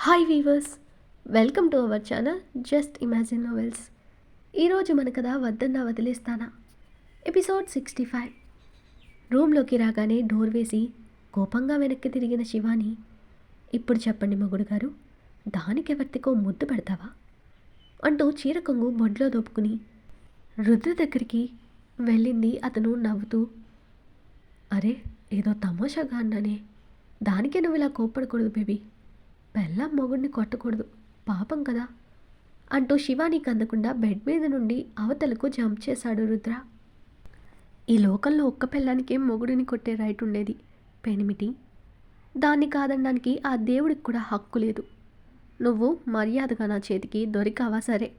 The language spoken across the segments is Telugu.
Hi weavers, welcome to our channel just imagine novels. ఈరోజు మన కథ వద్దన్నా వదిలేస్తానా ఎపిసోడ్ 65. రూమ్లోకి రాగానే డోర్ వేసి కోపంగా వెనక్కి తిరిగిన శివాని, ఇప్పుడు చెప్పండి మొగుడు గారు, దానికెవర్తికో ముద్దు పెడతావా అంటూ చీర కొంగు బొడ్లో దోపుకుని రుద్ర దగ్గరికి వెళ్ళింది. అతను నవ్వుతూ, అరే ఏదో తమాషాగా అన్నానే, దానికే నువ్వు ఇలా కోప్పడకూడదు బేబీ, పెళ్ళాం మొగుడిని కొట్టకూడదు, పాపం కదా అంటూ శివానికి అందకుండా బెడ్ మీద నుండి అవతలకు జంప్ చేశాడు రుద్ర. ఈ లోకంలో ఒక్క పెళ్ళానికే మొగుడిని కొట్టే రైట్ ఉండేది పెనిమిటి, దాన్ని కాదనడానికి ఆ దేవుడికి కూడా హక్కు లేదు. నువ్వు మర్యాదగా నా చేతికి దొరికావా సరే,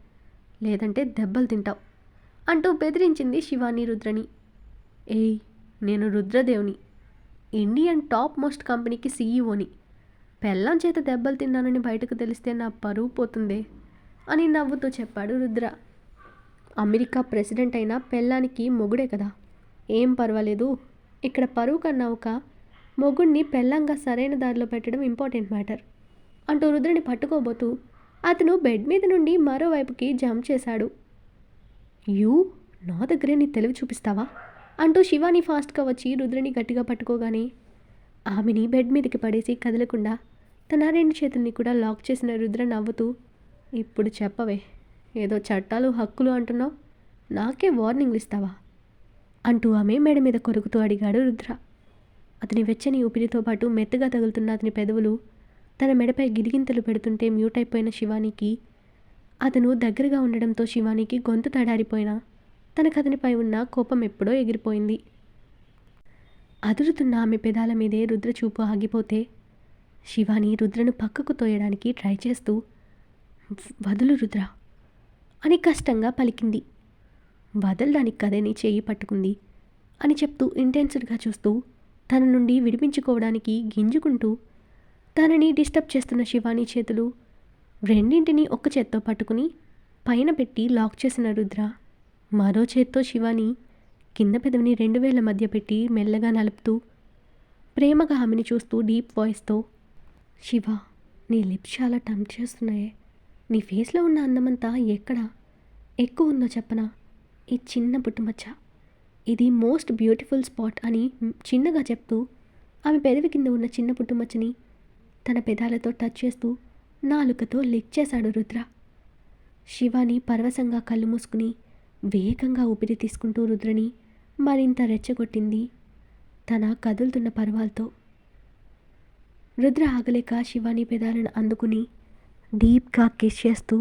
లేదంటే దెబ్బలు తింటావు అంటూ బెదిరించింది శివాని రుద్రని. ఏయ్, నేను రుద్రదేవ్ని, ఇండియన్ టాప్ మోస్ట్ కంపెనీకి సీఈఓని. పెళ్ళాం చేత దెబ్బలు తిన్నానని బయటకు తెలిస్తే నా పరువు పోతుందే అని నవ్వుతూ చెప్పాడు రుద్ర. అమెరికా ప్రెసిడెంట్ అయిన పెళ్ళానికి మొగుడే కదా, ఏం పర్వాలేదు. ఇక్కడ పరువు కన్నా ఒక మొగుడిని పెళ్ళంగా సరైన దారిలో పెట్టడం ఇంపార్టెంట్ మ్యాటర్ అంటూ రుద్రని పట్టుకోబోతూ అతను బెడ్ మీద నుండి మరోవైపుకి జంప్ చేశాడు. యూ, నా దగ్గరే నీ తెలివి చూపిస్తావా అంటూ శివాని ఫాస్ట్గా వచ్చి రుద్రని గట్టిగా పట్టుకోగానే ఆమెని బెడ్ మీదకి పడేసి కదలకుండా తన రెండు చేతుల్ని కూడా లాక్ చేసిన రుద్ర నవ్వుతూ, ఇప్పుడు చెప్పవే, ఏదో చట్టాలు హక్కులు అంటున్నావు, నాకే వార్నింగ్లు ఇస్తావా అంటూ ఆమె మెడ మీద కొరుకుతూ అడిగాడు రుద్ర. అతని వెచ్చని ఊపిరితో పాటు మెత్తగా తగులుతున్న అతని పెదవులు తన మెడపై గిలిగింతలు పెడుతుంటే మ్యూట్ అయిపోయిన శివానికి అతను దగ్గరగా ఉండడంతో శివానికి గొంతు తడారిపోయినా తనకతనిపై ఉన్న కోపం ఎప్పుడో ఎగిరిపోయింది. అదురుతున్న ఆమె పెదాల మీదే రుద్ర చూపు ఆగిపోతే శివాని రుద్రను పక్కకు తోయడానికి ట్రై చేస్తూ, వదులు రుద్ర అని కష్టంగా పలికింది. వదలడానికి కదేని చేయి పట్టుకుంది అని చెప్తూ ఇంటెన్స్డ్గా చూస్తూ తన నుండి విడిపించుకోవడానికి గింజుకుంటూ తనని డిస్టర్బ్ చేస్తున్న శివాని చేతులు రెండింటినీ ఒక్క చేత్తో పట్టుకుని పైన పెట్టి లాక్ చేసిన రుద్ర మరో చేత్తో శివాని కింద పెదవిని 2 వేళ్ల మధ్య పెట్టి మెల్లగా నలుపుతూ ప్రేమగా ఆమెని చూస్తూ డీప్ వాయిస్తో, శివ, నీ లిప్స్ చాలా టంప్ చేస్తున్నాయే, నీ ఫేస్లో ఉన్న అందమంతా ఎక్కడ ఎక్కువ ఉందో చెప్పనా, ఈ చిన్న పుట్టుమచ్చ, ఇది మోస్ట్ బ్యూటిఫుల్ స్పాట్ అని చిన్నగా చెప్తూ ఆమె పెదవి కింద ఉన్న చిన్న పుట్టుమచ్చని తన పెదాలతో టచ్ చేస్తూ నాలుకతో లిక్ చేశాడు రుద్ర. శివాని పరవశంగా కళ్ళు మూసుకుని వేగంగా ఊపిరి తీసుకుంటూ రుద్రని మరింత రెచ్చగొట్టింది తన కదులుతున్న పర్వాలతో. రుద్ర ఆగలేక శివాని పెదాలను అందుకుని డీప్గా కిస్ చేస్తూ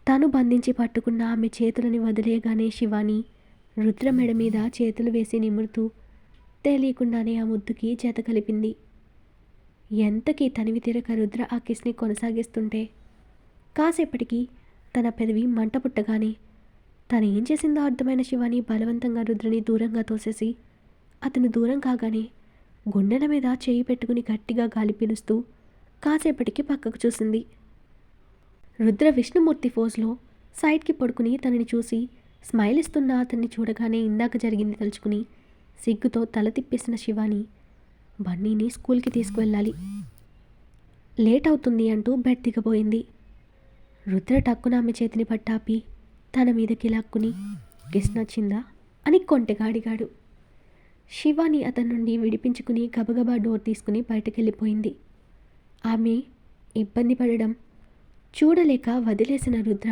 తను బంధించి పట్టుకున్న ఆమె చేతులని వదిలేయగానే శివాని రుద్ర మెడ మీద చేతులు వేసి నిమురుతూ తెలియకుండానే ఆ ముద్దుకి జత కలిపింది. ఎంతకీ తనివి తీరక రుద్ర ఆ కిస్ని కొనసాగిస్తుంటే కాసేపటికి తన పెదవి మంట పుట్టగానే తను ఏం చేసిందో అర్థమైన శివాని బలవంతంగా రుద్రని దూరంగా తోసేసి అతను దూరం కాగానే గుండెల మీద చేయి పెట్టుకుని గట్టిగా గాలి పీలుస్తూ కాసేపటికి పక్కకు చూసింది. రుద్ర విష్ణుమూర్తి ఫోజ్లో సైడ్కి పడుకుని తనని చూసి స్మైల్ ఇస్తున్న అతన్ని చూడగానే ఇందాక జరిగింది తలుచుకుని సిగ్గుతో తల తిప్పేసిన శివాని బన్నీని స్కూల్కి తీసుకువెళ్ళాలి, లేట్ అవుతుంది అంటూ బెడ్ దిగబోయింది. రుద్ర టక్కున ఆమె చేతిని పట్టాపి తన మీదకి లాక్కుని, కిస్ నచ్చిందా అని కొంటెగా అడిగాడు. శివాని అతని నుండి విడిపించుకుని గబగబా డోర్ తీసుకుని బయటకెళ్ళిపోయింది. ఆమె ఇబ్బంది పడడం చూడలేక వదిలేసిన రుద్ర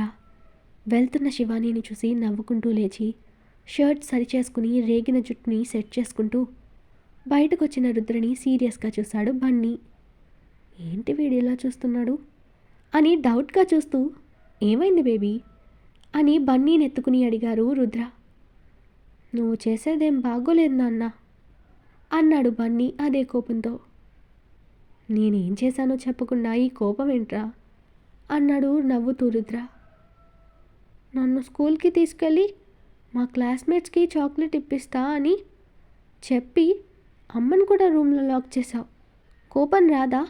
వెళ్తున్న శివానీని చూసి నవ్వుకుంటూ లేచి షర్ట్ సరిచేసుకుని రేగిన జుట్టుని సెట్ చేసుకుంటూ బయటకు వచ్చిన రుద్రని సీరియస్గా చూశాడు బన్నీ. ఏంటి వీడియోలా చూస్తున్నాడు అని డౌట్గా చూస్తూ, ఏమైంది బేబీ అని బన్నీని ఎత్తుకుని అడిగారు రుద్ర. నువ్వు చేసేదేం బాగోలేదు నాన్న అన్నాడు బన్నీ అదే కోపంతో. నేనేం చేశానో చెప్పకుండా ఈ కోపం ఏంట్రా అన్నాడు నవ్వుతూ రుద్ర. నన్ను స్కూల్కి తీసుకెళ్ళి మా క్లాస్మేట్స్కి చాక్లెట్ ఇప్పిస్తా అని చెప్పి అమ్మను కూడా రూమ్లో లాక్ చేశావు, కోపం రాదా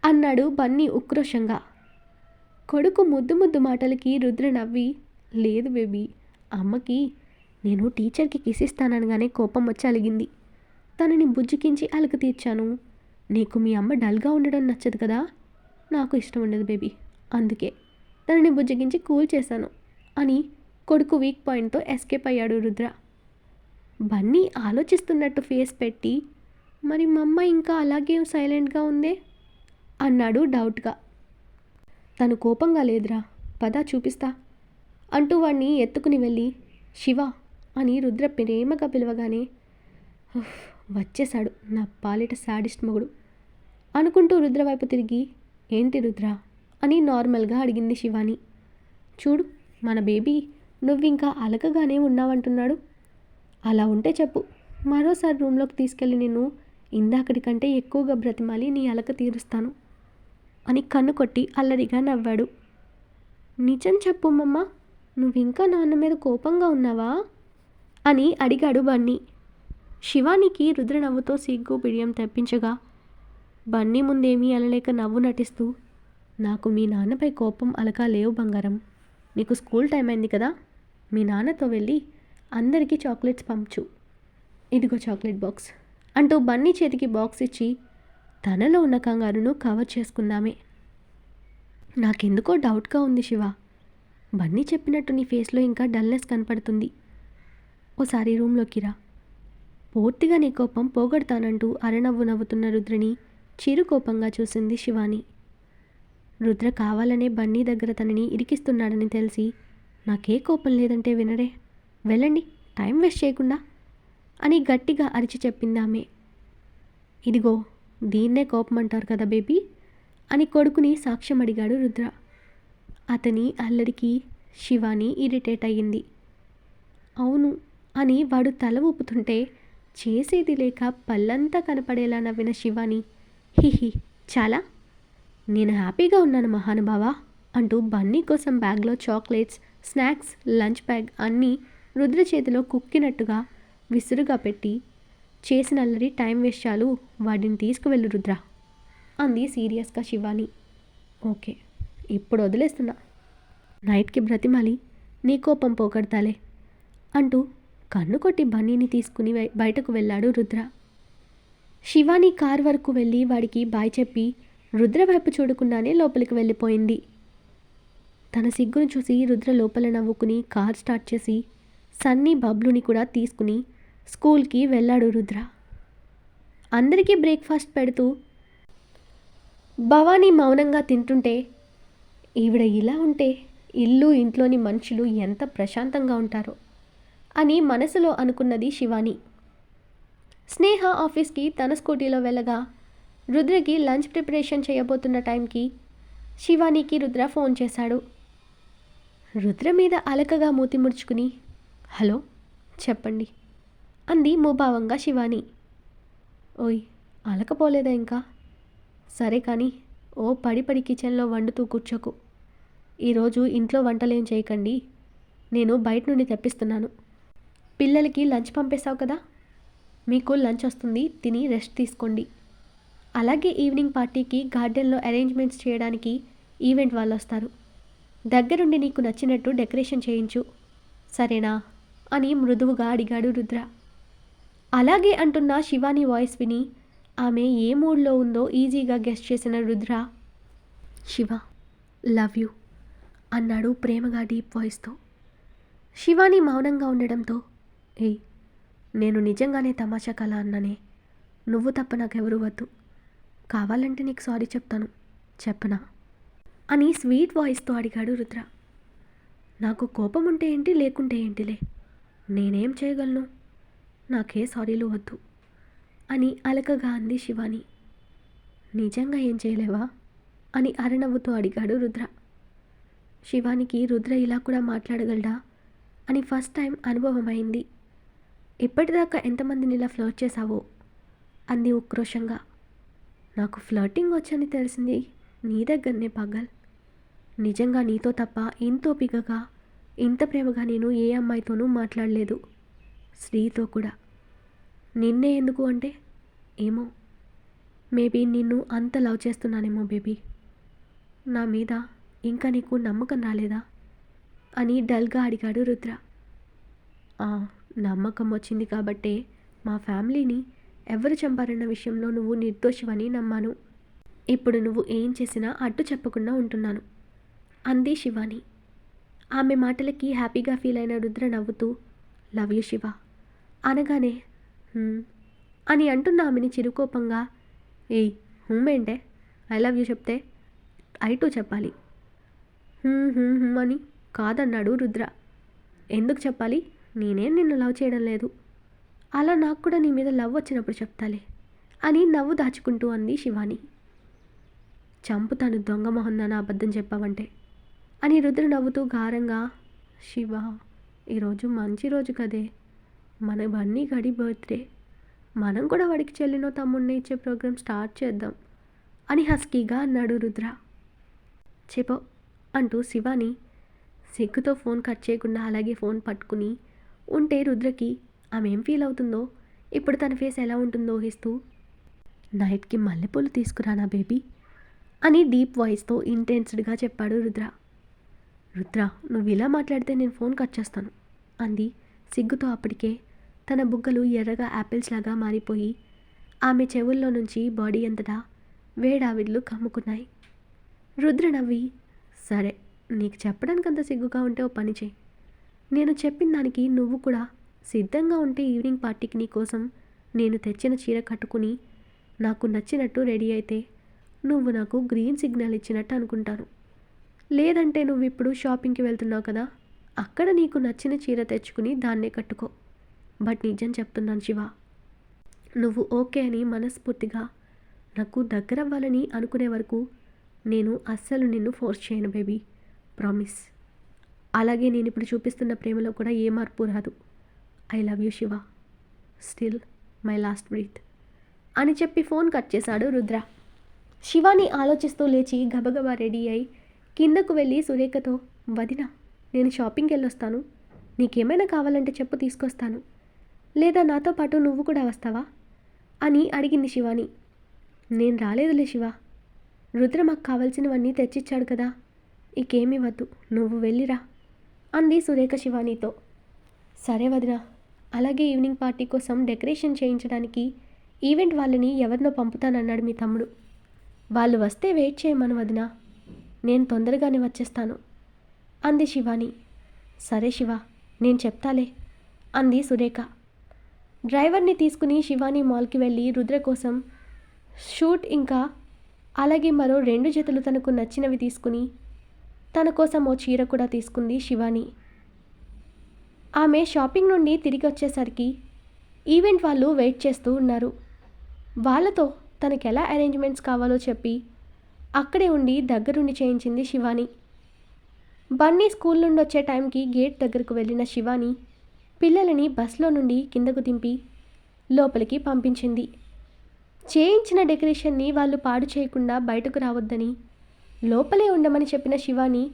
అన్నాడు బన్నీ ఉక్రోషంగా. కొడుకు ముద్దు ముద్దు మాటలకి రుద్ర నవ్వి, లేదు బేబీ, అమ్మకి నేను టీచర్కి కిస్ ఇస్తాననగానే కోపం వచ్చి అలిగింది, తనని బుజ్జికించి అలుగు తీర్చాను, నీకు మీ అమ్మ డల్గా ఉండడం నచ్చదు కదా నాకు ఇష్టం ఉండదు బేబీ, అందుకే తనని బుజ్జగించి కూల్ చేశాను అని కొడుకు వీక్ పాయింట్తో ఎస్కేప్ అయ్యాడు రుద్ర. బన్నీ ఆలోచిస్తున్నట్టు ఫేస్ పెట్టి, మరి మమ్మ ఇంకా అలాగే సైలెంట్గా ఉందే అన్నాడు డౌట్గా. తను కోపంగా లేదురా, పద చూపిస్తా అంటూ వాణ్ణి ఎత్తుకుని వెళ్ళి శివ అని రుద్ర ప్రేమగా పిలవగానే వచ్చేశాడు నా పాలిట శాడిస్ట్ మొగుడు అనుకుంటూ రుద్ర వైపు తిరిగి, ఏంటి రుద్ర అని నార్మల్గా అడిగింది శివాని. చూడు మన బేబీ నువ్వింకా అలకగానే ఉన్నావంటున్నాడు. అలా ఉంటే చెప్పు, మరోసారి రూమ్లోకి తీసుకెళ్ళి నేను ఇందాకటి కంటే ఎక్కువగా బ్రతిమాలి నీ అలక తీరుస్తాను అని కన్ను కొట్టి అల్లరిగా నవ్వాడు. నిజం చెప్పు మమ్మ, నువ్వింకా నాన్న మీద కోపంగా ఉన్నావా అని అడిగాడు బన్నీ. శివానికి రుద్ర నవ్వుతో సిగ్గు బిడియం తెప్పించగా బన్నీ ముందేమీ అనలేక నవ్వు నటిస్తూ, నాకు మీ నాన్నపై కోపం అలక లేవు బంగారం. నీకు స్కూల్ టైం అయింది కదా, మీ నాన్నతో వెళ్ళి అందరికీ చాక్లెట్స్ పంచు, ఇదిగో చాక్లెట్ బాక్స్ అంటూ బన్నీ చేతికి బాక్స్ ఇచ్చి తనలో ఉన్న కంగారును కవర్ చేసుకుందామే. నాకెందుకో డౌట్గా ఉంది శివ, బన్నీ చెప్పినట్టు నీ ఫేస్లో ఇంకా డల్నెస్ కనపడుతుంది. ఓసారి రూమ్లోకి రా, పూర్తిగా నీ కోపం పోగొడతానంటూ అరనవ్వు నవ్వుతున్న రుద్రని చిరుకోపంగా చూసింది శివాని. రుద్ర కావాలనే బన్నీ దగ్గర తనని ఇరికిస్తున్నాడని తెలిసి, నాకే కోపం లేదంటే వినరే, వెళ్ళండి టైం వేస్ట్ చేయకుండా అని గట్టిగా అరిచి చెప్పిందామె. ఇదిగో దీన్నే కోపం అంటారు కదా బేబీ అని కొడుకుని సాక్ష్యం అడిగాడు రుద్ర. అతని అల్లరికి శివాని ఇరిటేట్ అయ్యింది. అవును అని వాడు తల ఊపుతుంటే చేసేది లేక పళ్ళంతా కనపడేలా నవ్విన శివాని, హిహి చాలా, నేను హ్యాపీగా ఉన్నాను మహానుభావా అంటూ బన్నీ కోసం బ్యాగ్లో చాక్లెట్స్, స్నాక్స్, లంచ్ బ్యాగ్ అన్నీ రుద్ర చేతిలో కుక్కినట్టుగా విసురుగా పెట్టి, చేసిన అల్లరి టైం వేస్ట్ చాలు, వాడిని తీసుకువెళ్ళు రుద్ర అంది సీరియస్గా శివాని. ఓకే ఇప్పుడు వదిలేస్తున్నా, నైట్కి బ్రతిమాలి నీ కోపం పోగొడతాలే అంటూ కన్ను కొట్టి బన్నీని తీసుకుని బయటకు వెళ్ళాడు రుద్ర. శివాని కార్ వరకు వెళ్ళి వాడికి బాయ్ చెప్పి రుద్ర వైపు చూడకుండానే లోపలికి వెళ్ళిపోయింది. తన సిగ్గును చూసి రుద్ర లోపల నవ్వుకుని కార్ స్టార్ట్ చేసి సన్నీ బబ్లుని కూడా తీసుకుని స్కూల్కి వెళ్ళాడు రుద్ర. అందరికీ బ్రేక్ఫాస్ట్ పెడుతూ భవానీ మౌనంగా తింటుంటే, ఈవిడ ఇలా ఉంటే ఇల్లు ఇంట్లోని మనుషులు ఎంత ప్రశాంతంగా ఉంటారో అని మనసులో అనుకున్నది శివాని. స్నేహ ఆఫీస్కి తన స్కూటీలో వెళ్ళగా రుద్రకి లంచ్ ప్రిపరేషన్ చేయబోతున్న టైంకి శివానికి రుద్ర ఫోన్ చేశాడు. రుద్ర మీద అలకగా మూతి ముడుచుకుని, హలో చెప్పండి అంది ముభావంగా శివాని. ఓయ్ అలకపోలేదా ఇంకా, సరే కానీ ఓ పడి కిచెన్లో వండుతూ కూర్చోకు, ఈరోజు ఇంట్లో వంటలేం చేయకండి, నేను బయట నుండి తెప్పిస్తున్నాను. పిల్లలకి లంచ్ పంపేశావు కదా, మీకు లంచ్ వస్తుంది, తిని రెస్ట్ తీసుకోండి. అలాగే ఈవినింగ్ పార్టీకి గార్డెన్లో అరేంజ్మెంట్స్ చేయడానికి ఈవెంట్ వాళ్ళు వస్తారు, దగ్గరుండి నీకు నచ్చినట్టు డెకరేషన్ చేయించు, సరేనా అని మృదువుగా అడిగాడు రుద్ర. అలాగే అంటున్న శివాని వాయిస్ విని ఆమె ఏ మూడ్లో ఉందో ఈజీగా గెస్ చేసిన రుద్ర, శివ లవ్ యూ అన్నాడు ప్రేమగా డీప్ వాయిస్తో. శివాని మౌనంగా ఉండడంతో, ఏయ్ నేను నిజంగానే తమాషా కల అన్నానే, నువ్వు తప్ప నాకెవరూ వద్దు, కావాలంటే నీకు సారీ చెప్తాను, చెప్పనా అని స్వీట్ వాయిస్తో అడిగాడు రుద్ర. నాకు కోపం ఉంటే ఏంటి లేకుంటే ఏంటిలే, నేనేం చేయగలను, నాకే సారీలు వద్దు అని అలకగా అంది శివాని. నిజంగా ఏం చేయలేవా అని అరనవ్వుతో అడిగాడు రుద్ర. శివానికి రుద్ర ఇలా కూడా మాట్లాడగలడా అని ఫస్ట్ టైం అనుభవమైంది. ఇప్పటిదాకా ఎంతమందిని ఇలా ఫ్లర్ట్ చేశావో అంది ఉక్రోషంగా. నాకు ఫ్లర్టింగ్ వచ్చని తెలిసింది నీ దగ్గరనే పగల్, నిజంగా నీతో తప్ప ఇంత ఓపికగా ఇంత ప్రేమగా నేను ఏ అమ్మాయితోనూ మాట్లాడలేదు, శ్రీతో కూడా. నిన్నే ఎందుకు అంటే ఏమో, మేబీ నిన్ను అంత లవ్ చేస్తున్నానేమో బేబీ, నా మీద ఇంకా నీకు నమ్మకం రాలేదా అని డల్గా అడిగాడు రుద్ర. నమ్మకం వచ్చింది కాబట్టే మా ఫ్యామిలీని ఎవరు చంపారన్న విషయంలో నువ్వు నిర్దోషివని నమ్మాను. ఇప్పుడు నువ్వు ఏం చేసినా అడ్డు చెప్పకుండా ఉంటున్నాను అంది శివాని. ఆమె మాటలకి హ్యాపీగా ఫీల్ అయిన రుద్ర నవ్వుతూ లవ్ యూ శివ అనగానే "హ్మ్" అని అంటున్న ఆమెని చిరుకోపంగా ఏయ్ ఏంటే ఐ లవ్ యూ చెప్తే ఐ టూ చెప్పాలి. అని కాదన్నాడు రుద్ర. ఎందుకు చెప్పాలి? నేనేం నిన్ను లవ్ చేయడం లేదు. అలా నాకు కూడా నీ మీద లవ్ వచ్చినప్పుడు చెప్తాలే అని నవ్వు దాచుకుంటూ అంది శివాని. చంపుతాను దొంగ మొహందాన అబద్ధం చెప్పావంటే అని రుద్ర నవ్వుతూ గారంగా శివ ఈరోజు మంచి రోజు కదే, మన బన్నీ గడి బర్త్డే, మనం కూడా వాడికి చెల్లినో తమ్ముడిని ఇచ్చే ప్రోగ్రాం స్టార్ట్ చేద్దాం అని హస్కీగా అన్నాడు రుద్ర. చెప్పో అంటూ శివాని సిగ్గుతో ఫోన్ కట్ చేయకుండా అలాగే ఫోన్ పట్టుకుని ఉంటే రుద్రకి ఆమె ఏం ఫీల్ అవుతుందో, ఇప్పుడు తన ఫేస్ ఎలా ఉంటుందో ఊహిస్తూ నైట్కి మల్లెపూలు తీసుకురానా బేబీ అని డీప్ వాయిస్తో ఇంటెన్స్డ్గా చెప్పాడు రుద్ర. రుద్ర నువ్వు ఇలా మాట్లాడితే నేను ఫోన్ కట్ చేస్తాను అంది సిగ్గుతో. అప్పటికే తన బుగ్గలు ఎర్రగా యాపిల్స్ లాగా మారిపోయి ఆమె చెవుల్లో నుంచి బాడీ అంతటా వేడావిడ్లు కమ్ముకున్నాయి. రుద్ర నవ్వి సరే నీకు చెప్పడానికి అంత సిగ్గుగా ఉంటే ఓ పని చేయి, నేను చెప్పిన దానికి నువ్వు కూడా సిద్ధంగా ఉంటే ఈవినింగ్ పార్టీకి నీ కోసం నేను తెచ్చిన చీర కట్టుకుని నాకు నచ్చినట్టు రెడీ అయితే నువ్వు నాకు గ్రీన్ సిగ్నల్ ఇచ్చినట్టు అనుకుంటాను. లేదంటే నువ్వు ఇప్పుడు షాపింగ్కి వెళ్తున్నావు కదా, అక్కడ నీకు నచ్చిన చీర తెచ్చుకుని దాన్నే కట్టుకో. బట్ నిజం చెప్తున్నాను శివ, నువ్వు ఓకే అని మనస్ఫూర్తిగా నాకు దగ్గర అవ్వాలని అనుకునే వరకు నేను అస్సలు నిన్ను ఫోర్స్ చేయను బేబీ, ప్రామిస్. అలాగే నేను ఇప్పుడు చూపిస్తున్న ప్రేమలో కూడా ఏ మార్పు రాదు. I love you Shiva, still my last breath అని చెప్పి ఫోన్ కట్ చేశాడు రుద్ర. శివాని ఆలోచిస్తూ లేచి గబగబా రెడీ అయి కిందకు వెళ్ళి సురేఖతో వదిన నేను షాపింగ్కి వెళ్ళొస్తాను, నీకేమైనా కావాలంటే చెప్పు తీసుకొస్తాను, లేదా నాతో పాటు నువ్వు కూడా వస్తావా అని అడిగింది శివాని. నేను రాలేదులే శివ, రుద్ర మాకు కావాల్సినవన్నీ తెచ్చిచ్చాడు కదా, ఇకేమీ వద్దు నువ్వు వెళ్ళిరా అంది సురేఖ శివానీతో. సరే వదిన, అలాగే ఈవినింగ్ పార్టీ కోసం డెకరేషన్ చేయించడానికి ఈవెంట్ వాళ్ళని ఎవరినో పంపుతానన్నాడు మీ తమ్ముడు, వాళ్ళు వస్తే వెయిట్ చేయమను వదిన, నేను తొందరగానే వచ్చేస్తాను అంది శివాని. సరే శివ నేను చెప్తాలే అంది సురేఖ. డ్రైవర్ని తీసుకుని శివాని మాల్కి వెళ్ళి రుద్ర కోసం షూట్ ఇంకా అలాగే మరో 2 జతలు తనకు నచ్చినవి తీసుకుని తన కోసం ఓ చీర కూడా తీసుకుంది శివాని. ఆమె షాపింగ్ నుండి తిరిగి వచ్చేసరికి ఈవెంట్ వాళ్ళు వెయిట్ చేస్తూ ఉన్నారు. వాళ్ళతో తనకు ఎలా అరేంజ్మెంట్స్ కావాలో చెప్పి అక్కడే ఉండి దగ్గరుండి చేయించింది శివాని. బన్నీ స్కూల్ నుండి వచ్చే టైంకి గేట్ దగ్గరకు వెళ్ళిన శివాని పిల్లలని బస్లో నుండి కిందకు దింపి లోపలికి పంపించింది. చేయించిన డెకరేషన్ని వాళ్ళు పాడు చేయకుండా బయటకు రావద్దని లోపలే ఉండమని చెప్పిన శివాని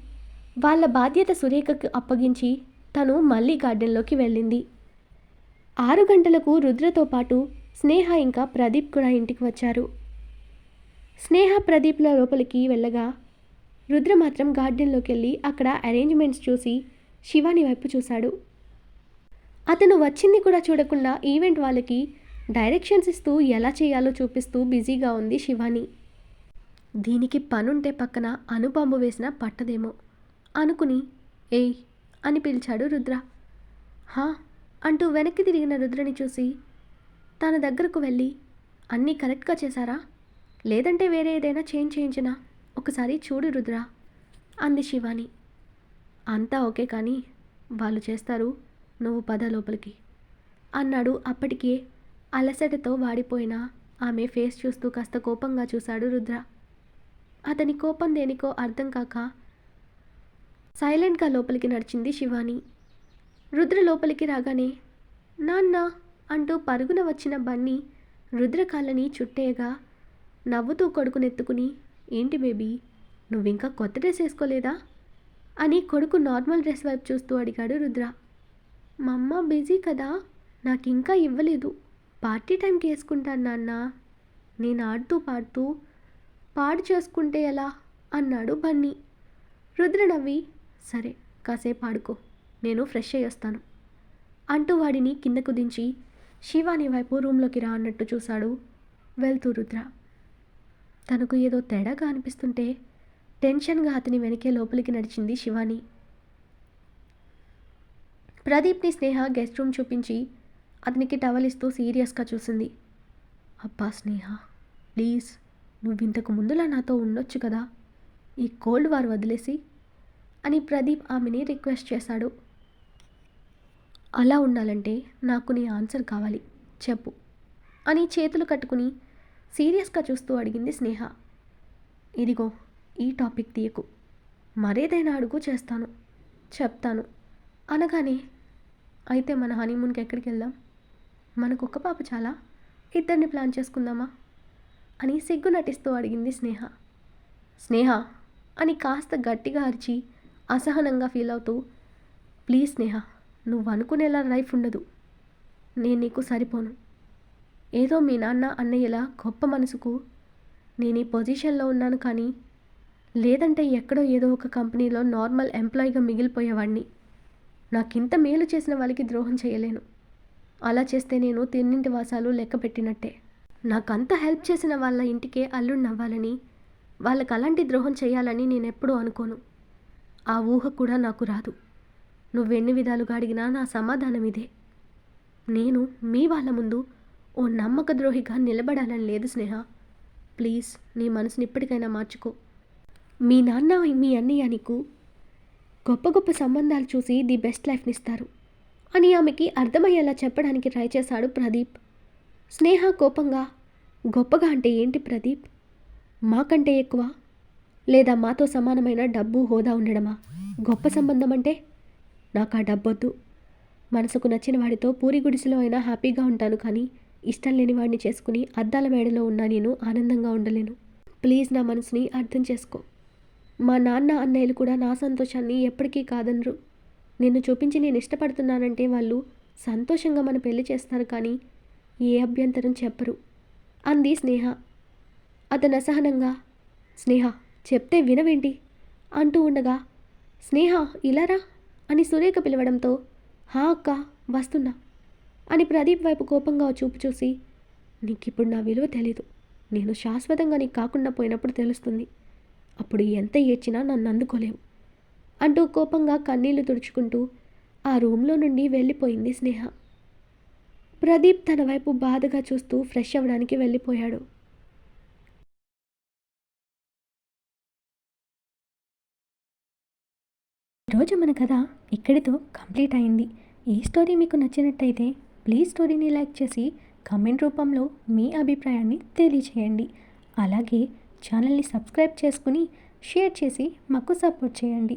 వాళ్ళ బాధ్యత సురేఖకు అప్పగించి తను మళ్ళీ గార్డెన్లోకి వెళ్ళింది. 6 గంటలకు రుద్రతో పాటు స్నేహ ఇంకా ప్రదీప్ కూడా ఇంటికి వచ్చారు. స్నేహ ప్రదీప్ల లోపలికి వెళ్ళగా రుద్ర మాత్రం గార్డెన్లోకి వెళ్ళి అక్కడ అరేంజ్మెంట్స్ చూసి శివాని వైపు చూశాడు. అతను వచ్చింది కూడా చూడకుండా ఈవెంట్ వాళ్ళకి డైరెక్షన్స్ ఇస్తూ ఎలా చేయాలో చూపిస్తూ బిజీగా ఉంది శివాని. దీనికి పనుంటే పక్కన అనుబాంబు వేసినా పట్టదేమో అనుకుని ఏయ్ అని పిలిచాడు రుద్ర. హా అంటూ వెనక్కి తిరిగిన రుద్రని చూసి తన దగ్గరకు వెళ్ళి అన్నీ కరెక్ట్గా చేశారా, లేదంటే వేరే ఏదైనా చేంజ్ చేయించినా ఒకసారి చూడు రుద్ర అంది శివాని. అంతా ఓకే కానీ వాళ్ళు చేస్తారు, నువ్వు పద లోపలికి అన్నాడు. అప్పటికే అలసటతో వాడిపోయిన ఆమె ఫేస్ చూస్తూ కాస్త కోపంగా చూశాడు రుద్ర. అతని కోపం దేనికో అర్థం కాక సైలెంట్గా లోపలికి నడిచింది శివాని. రుద్ర లోపలికి రాగానే నాన్న అంటూ పరుగున వచ్చిన బన్నీ రుద్ర కాళ్ళని చుట్టేయగా నవ్వుతూ కొడుకునెత్తుకుని ఏంటి బేబీ నువ్వింకా కొత్త డ్రెస్ వేసుకోలేదా అని కొడుకు నార్మల్ డ్రెస్ వైపు చూస్తూ అడిగాడు రుద్ర. మమ్మ బిజీ కదా, నాకు ఇంకా ఇవ్వలేదు, పార్టీ టైంకి వేసుకుంటాను నాన్న, నేను ఆడుతూ పాడుతూ పాడు చేసుకుంటే ఎలా అన్నాడు బన్నీ. రుద్ర నవ్వి సరే కాసేపు ఆడుకో, నేను ఫ్రెష్ అయ్యి వస్తాను అంటూ వాడిని కిందకు దించి శివాని వైపు రూమ్లోకి రా అన్నట్టు చూశాడు వెళ్తూ రుద్ర. తనకు ఏదో తేడాగా అనిపిస్తుంటే టెన్షన్గా అతని వెనకే లోపలికి నడిచింది శివాని. ప్రదీప్ని స్నేహ గెస్ట్ రూమ్ చూపించి అతనికి టవల్ ఇస్తూ సీరియస్గా చూసింది. అబ్బా స్నేహ, ప్లీజ్ నువ్వు ఇంతకు ముందులా నాతో ఉండొచ్చు కదా, ఈ కోల్డ్ వార్ వదిలేసి అని ప్రదీప్ ఆమెని రిక్వెస్ట్ చేశాడు. అలా ఉండాలంటే నాకు నీ ఆన్సర్ కావాలి, చెప్పు అని చేతులు కట్టుకుని సీరియస్గా చూస్తూ అడిగింది స్నేహ. ఇదిగో ఈ టాపిక్ తీయకు, మరేదైనా అడుగు చేస్తాను, చెప్తాను అనగానే అయితే మన హనీమూన్కి ఎక్కడికి వెళ్దాం, మనకు ఒక్క పాప చాలా, ఇద్దరిని ప్లాన్ చేసుకుందామా అని సిగ్గు నటిస్తూ అడిగింది స్నేహ. స్నేహ అని కాస్త గట్టిగా అరిచి అసహనంగా ఫీల్ అవుతూ, ప్లీజ్ స్నేహ, నువ్వు అనుకునేలా లైఫ్ ఉండదు, నేను నీకు సరిపోను. ఏదో మీ నాన్న అన్నయ్యలా గొప్ప మనసుకు నేను ఈ పొజిషన్లో ఉన్నాను, కానీ లేదంటే ఎక్కడో ఏదో ఒక కంపెనీలో నార్మల్ ఎంప్లాయీగా మిగిలిపోయేవాడిని. నాకింత మేలు చేసిన వాళ్ళకి ద్రోహం చేయలేను. అలా చేస్తే నేను తిన్నింటి వాసాలు లెక్క పెట్టినట్టే. నాకంత హెల్ప్ చేసిన వాళ్ళ ఇంటికే అల్లుడిని అవ్వాలని, వాళ్ళకి అలాంటి ద్రోహం చేయాలని నేనెప్పుడూ అనుకోను. ఆ ఊహ కూడా నాకు రాదు. నువ్వెన్ని విధాలుగా అడిగినా నా సమాధానం ఇదే. నేను మీ వాళ్ళ ముందు ఓ నమ్మక ద్రోహిగా నిలబడాలని లేదు స్నేహ. ప్లీజ్ నీ మనసుని ఇప్పటికైనా మార్చుకో. మీ నాన్న మీ అన్నయ్య నీకు గొప్ప గొప్ప సంబంధాలు చూసి ది బెస్ట్ లైఫ్ని ఇస్తారు అని ఆమెకి అర్థమయ్యేలా చెప్పడానికి ట్రై చేశాడు ప్రదీప్. స్నేహ కోపంగా, గొప్పగా అంటే ఏంటి ప్రదీప్? మాకంటే ఎక్కువ లేదా మాతో సమానమైన డబ్బు హోదా ఉండడమా గొప్ప సంబంధం అంటే? నాకు ఆ డబ్బొద్దు. మనసుకు నచ్చిన వాడితో పూరి గుడిసెలో అయినా హ్యాపీగా ఉంటాను, కానీ ఇష్టం లేని వాడిని చేసుకుని అద్దాల మేడలో ఉన్నా నేను ఆనందంగా ఉండలేను. ప్లీజ్ నా మనసుని అర్థం చేసుకో. మా నాన్న అన్నయ్యలు కూడా నా సంతోషాన్ని ఎప్పటికీ కాదనరు. నిన్ను చూపించి నేను ఇష్టపడుతున్నానంటే వాళ్ళు సంతోషంగా మన పెళ్లి చేస్తారు, కానీ ఏ అభ్యంతరం చెప్పరు అంది స్నేహ. అతను అసహనంగా, స్నేహ చెప్తే వినవేంటి అంటూ ఉండగా, స్నేహ ఇలారా అని సురేఖ పిలవడంతో, హా అక్క వస్తున్నా అని ప్రదీప్ వైపు కోపంగా చూపు చూసి, నీకిప్పుడు నా విలువ తెలీదు. నేను శాశ్వతంగా నీకు కాకుండా పోయినప్పుడు తెలుస్తుంది. అప్పుడు ఎంత ఏడ్చినా నన్ను అందుకోలేవు అంటూ కోపంగా కన్నీళ్లు తుడుచుకుంటూ ఆ రూమ్లో నుండి వెళ్ళిపోయింది స్నేహ. ప్రదీప్ తన వైపు బాధగా చూస్తూ ఫ్రెష్ అవ్వడానికి వెళ్ళిపోయాడు. ఈరోజు మన కథ ఇక్కడితో కంప్లీట్ అయింది. ఈ స్టోరీ మీకు నచ్చినట్టయితే ప్లీజ్ స్టోరీని లైక్ చేసి కామెంట్ రూపంలో మీ అభిప్రాయాన్ని తెలియచేయండి. అలాగే ఛానల్ని సబ్స్క్రైబ్ చేసుకుని షేర్ చేసి మాకు సపోర్ట్ చేయండి.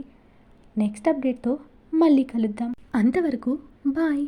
నెక్స్ట్ అప్డేట్తో మళ్ళీ కలుద్దాం. అంతవరకు బాయ్.